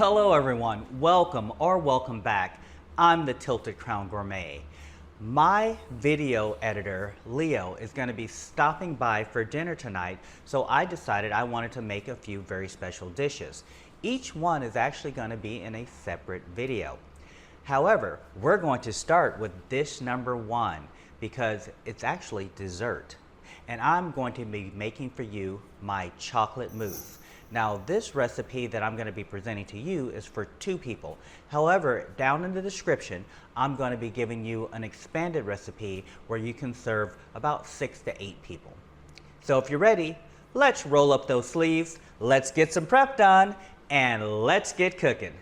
Hello everyone, welcome back. I'm the Tilted Crown Gourmet. My video editor, Leo, is going to be stopping by for dinner tonight, so I decided I wanted to make a few very special dishes. Each one is actually going to be in a separate video. However, we're going to start with dish number one because it's actually dessert. And I'm going to be making for you my chocolate mousse. Now, this recipe that I'm going to be presenting to you is for 2 people. However, down in the description, I'm going to be giving you an expanded recipe where you can serve about 6 to 8 people. So if you're ready, let's roll up those sleeves, let's get some prep done, and let's get cooking.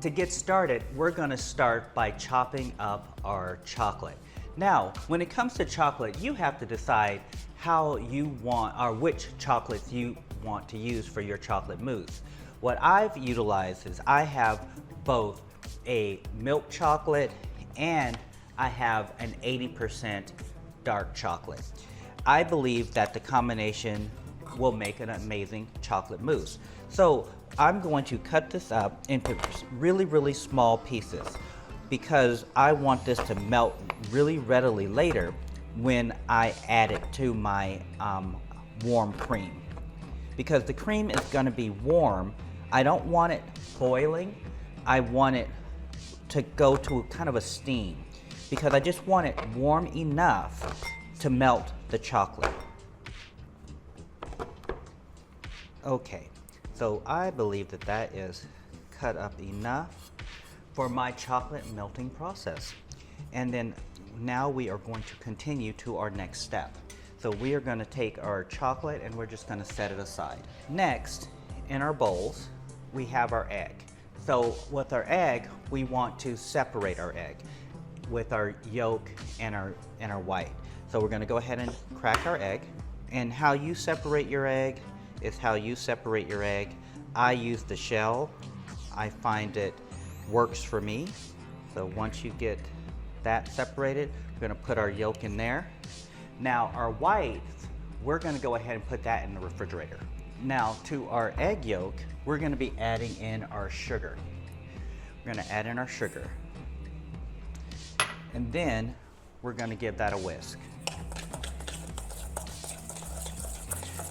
To get started, we're going to start by chopping up our chocolate. Now, when it comes to chocolate, you have to decide how you want or which chocolates you want to use for your chocolate mousse. What I've utilized is I have both a milk chocolate and I have an 80% dark chocolate. I believe that the combination will make an amazing chocolate mousse. So I'm going to cut this up into really small pieces because I want this to melt really readily later when I add it to my warm cream. Because the cream is going to be warm, I don't want it boiling, I want it to go to kind of a steam because I just want it warm enough to melt the chocolate. Okay. So I believe that that is cut up enough for my chocolate melting process. And then now we are going to continue to our next step. So we are going to take our chocolate and we're just going to set it aside. Next, in our bowls, we have our egg. So with our egg, we want to separate our egg with our yolk and our white. So we're going to go ahead and crack our egg. And how you separate your egg is how you separate your egg. I use the shell. I find it works for me. So once you get that separated, we're gonna put our yolk in there. Now our whites, we're gonna go ahead and put that in the refrigerator. Now to our egg yolk, we're gonna be adding in our sugar. We're gonna add in our sugar. And then we're gonna give that a whisk.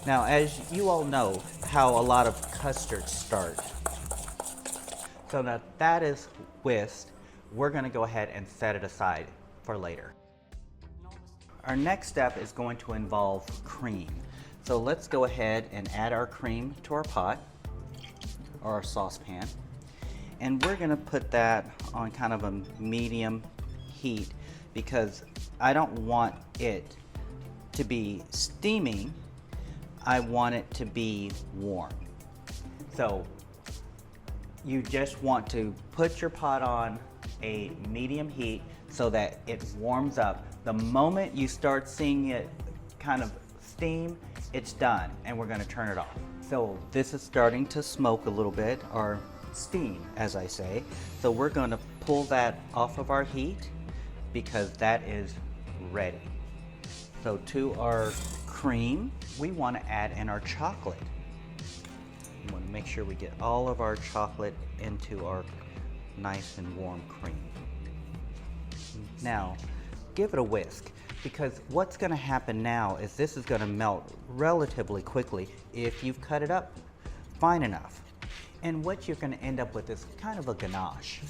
Now, as you all know how a lot of custards start. So now that is whisked, we're gonna go ahead and set it aside for later. Our next step is going to involve cream. So let's go ahead and add our cream to our pot or our saucepan. And we're gonna put that on kind of a medium heat because I don't want it to be steaming. I want it to be warm. So you just want to put your pot on a medium heat so that it warms up. The moment you start seeing it kind of steam, it's done and we're gonna turn it off. So this is starting to smoke a little bit, or steam as I say. So we're gonna pull that off of our heat because that is ready. So to our cream, we want to add in our chocolate. We want to make sure we get all of our chocolate into our nice and warm cream. Now, give it a whisk because what's going to happen now is this is going to melt relatively quickly if you've cut it up fine enough. And what you're going to end up with is kind of a ganache.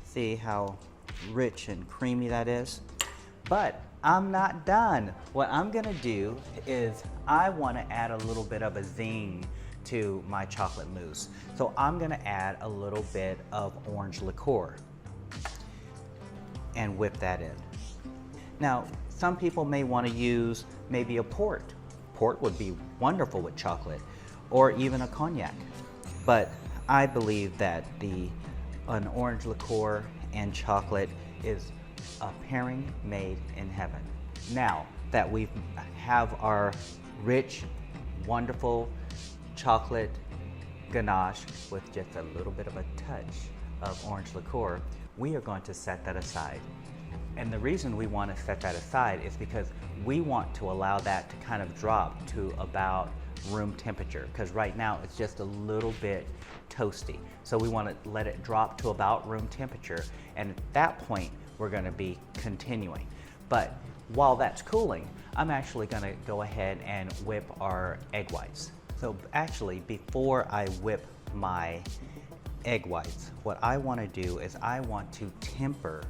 See how rich and creamy that is? But I'm not done. What I'm gonna do is I wanna add a little bit of a zing to my chocolate mousse. So I'm gonna add a little bit of orange liqueur and whip that in. Now, some people may wanna use maybe a port. Port would be wonderful with chocolate, or even a cognac. But I believe that an orange liqueur and chocolate is a pairing made in heaven. Now that we have our rich, wonderful chocolate ganache with just a little bit of a touch of orange liqueur, we are going to set that aside. And the reason we want to set that aside is because we want to allow that to kind of drop to about room temperature, because right now it's just a little bit toasty. So we want to let it drop to about room temperature, and at that point we're going to be continuing. But while that's cooling, I'm actually going to go ahead and whip our egg whites. So actually, before I whip my egg whites, what I want to do is I want to temper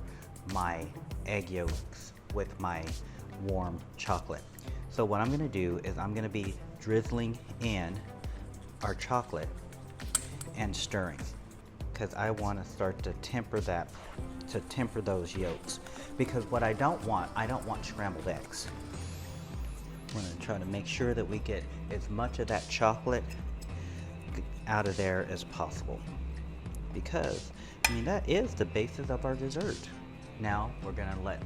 my egg yolks with my warm chocolate. So what I'm going to do is I'm going to be drizzling in our chocolate and stirring, because I want to start to temper that, to temper those yolks. Because what I don't want scrambled eggs. We're going to try to make sure that we get as much of that chocolate out of there as possible, because I mean that is the basis of our dessert. Now we're going to let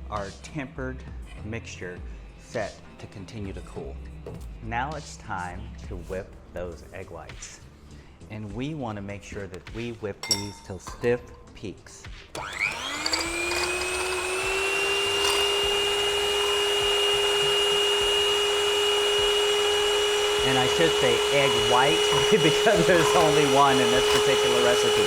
our tempered mixture set to continue to cool. Now it's time to whip those egg whites, and we want to make sure that we whip these till stiff peaks. And I should say egg white because there's only one in this particular recipe.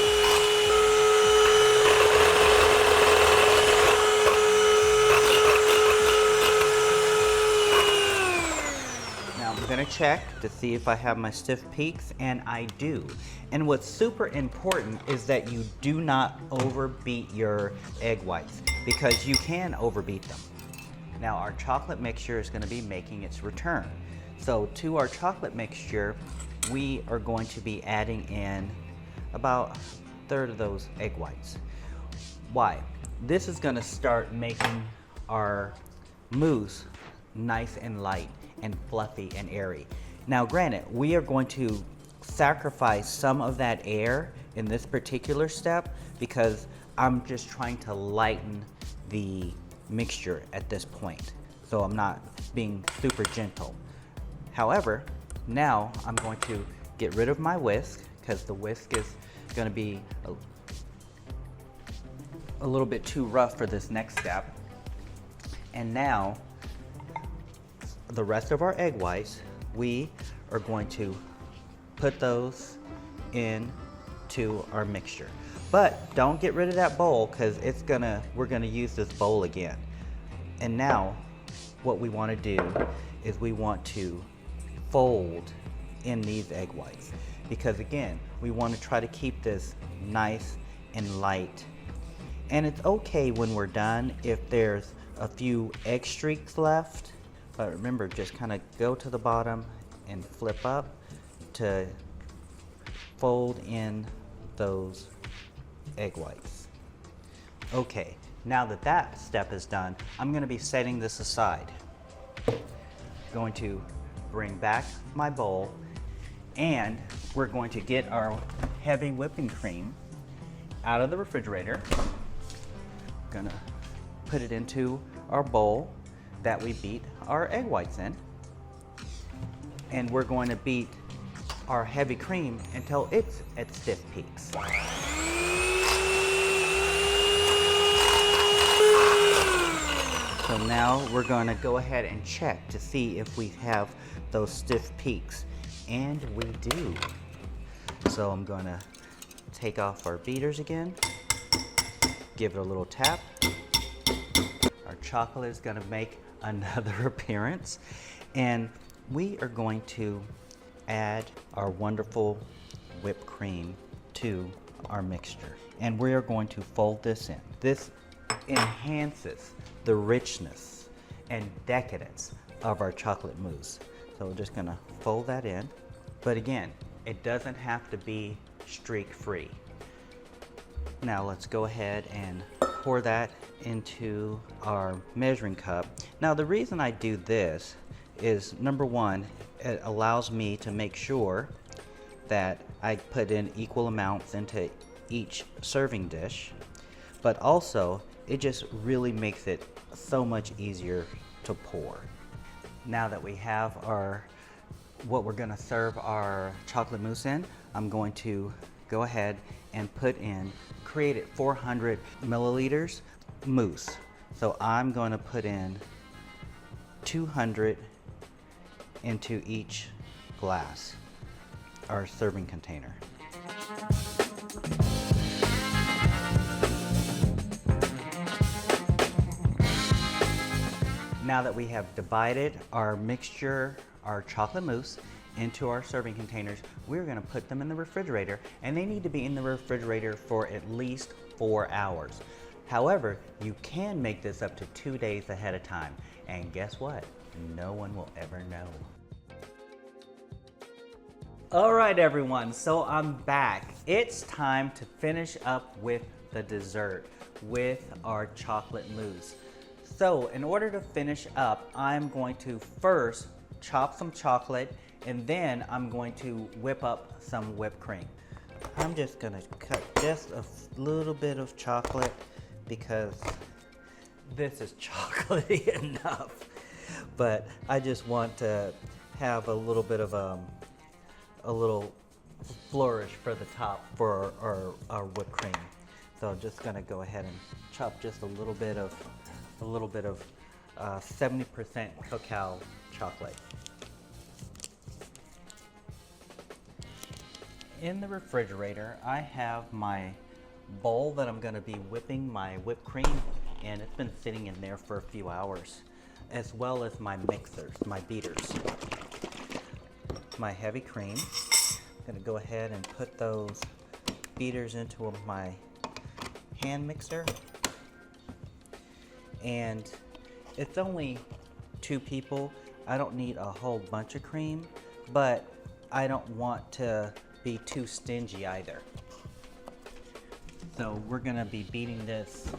Now I'm going to check to see if I have my stiff peaks, and I do. And what's super important is that you do not overbeat your egg whites, because you can overbeat them. Now our chocolate mixture is going to be making its return. So to our chocolate mixture, we are going to be adding in about a third of those egg whites. Why? This is going to start making our mousse nice and light and fluffy and airy. Now granted, we are going to sacrifice some of that air in this particular step because I'm just trying to lighten the mixture at this point. So I'm not being super gentle. However, now I'm going to get rid of my whisk, because the whisk is going to be a little bit too rough for this next step. And now the rest of our egg whites, we are going to put those into our mixture. But don't get rid of that bowl, because we're gonna use this bowl again. And now what we want to do is we want to fold in these egg whites, because again, we want to try to keep this nice and light. And it's okay when we're done if there's a few egg streaks left, but remember, just kind of go to the bottom and flip up to fold in those egg whites. Okay, now that that step is done, I'm going to be setting this aside. Going to bring back my bowl, and we're going to get our heavy whipping cream out of the refrigerator. Gonna put it into our bowl that we beat our egg whites in, and we're going to beat our heavy cream until it's at stiff peaks. So now we're going to go ahead and check to see if we have those stiff peaks, and we do. So I'm going to take off our beaters again, give it a little tap. Our chocolate is going to make another appearance, and we are going to add our wonderful whipped cream to our mixture, and we are going to fold this in. This enhances the richness and decadence of our chocolate mousse. So we're just gonna fold that in. But again, it doesn't have to be streak free. Now let's go ahead and pour that into our measuring cup. Now the reason I do this is, number one, it allows me to make sure that I put in equal amounts into each serving dish, but also it just really makes it so much easier to pour. Now that we have what we're gonna serve our chocolate mousse in, I'm going to go ahead and put in, created 400 milliliters mousse. So I'm going to put in 200 into each glass, our serving container. Now that we have divided our mixture, our chocolate mousse, into our serving containers, we're gonna put them in the refrigerator, and they need to be in the refrigerator for at least 4 hours. However, you can make this up to 2 days ahead of time, and guess what? No one will ever know. All right, everyone, so I'm back. It's time to finish up with the dessert, with our chocolate mousse. So in order to finish up, I'm going to first chop some chocolate, and then I'm going to whip up some whipped cream. I'm just gonna cut just a little bit of chocolate because this is chocolatey enough. But I just want to have a little bit of a little flourish for the top for our whipped cream. So I'm just gonna go ahead and chop just a little bit of 70% cacao chocolate. In the refrigerator, I have my bowl that I'm gonna be whipping my whipped cream, and it's been sitting in there for a few hours, as well as my mixers, my beaters. My heavy cream. I'm gonna go ahead and put those beaters into my hand mixer. And it's only 2 people. I don't need a whole bunch of cream, but I don't want to be too stingy either. So we're gonna be beating this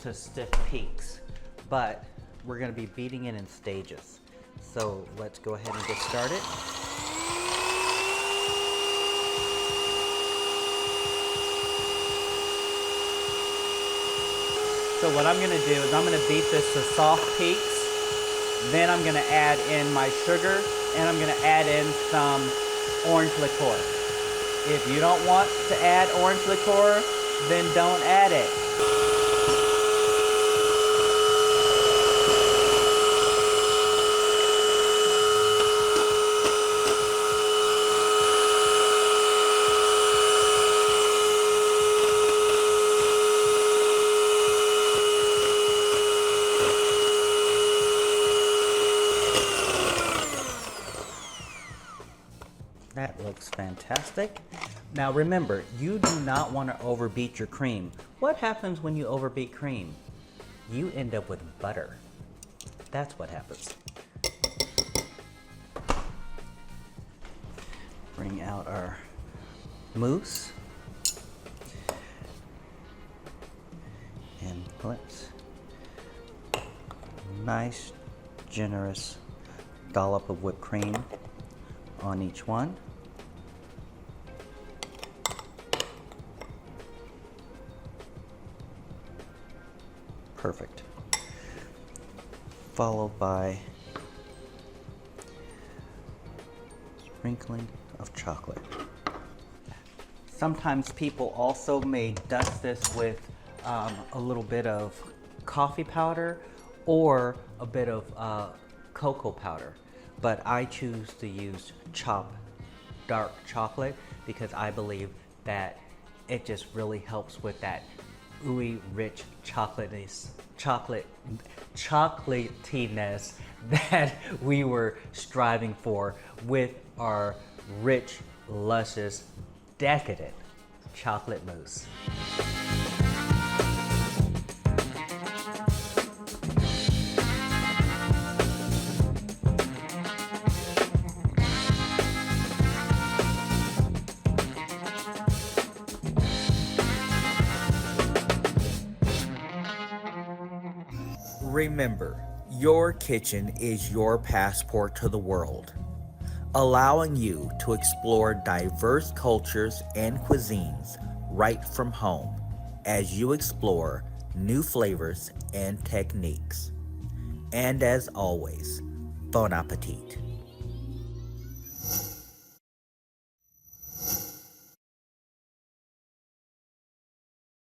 to stiff peaks, but we're gonna be beating it in stages. So let's go ahead and get started. So what I'm gonna do is I'm gonna beat this to soft peaks. Then I'm gonna add in my sugar, and I'm gonna add in some orange liqueur. If you don't want to add orange liqueur, then don't add it. That looks fantastic. Now remember, you do not want to overbeat your cream. What happens when you overbeat cream? You end up with butter. That's what happens. Bring out our mousse. And let's nice, generous dollop of whipped cream on each one. Perfect. Followed by sprinkling of chocolate. Sometimes people also may dust this with a little bit of coffee powder or a bit of cocoa powder, but I choose to use chopped dark chocolate because I believe that it just really helps with that ooey, rich chocolatiness that we were striving for with our rich, luscious, decadent chocolate mousse. Remember, your kitchen is your passport to the world, allowing you to explore diverse cultures and cuisines right from home as you explore new flavors and techniques. And as always, bon appetit.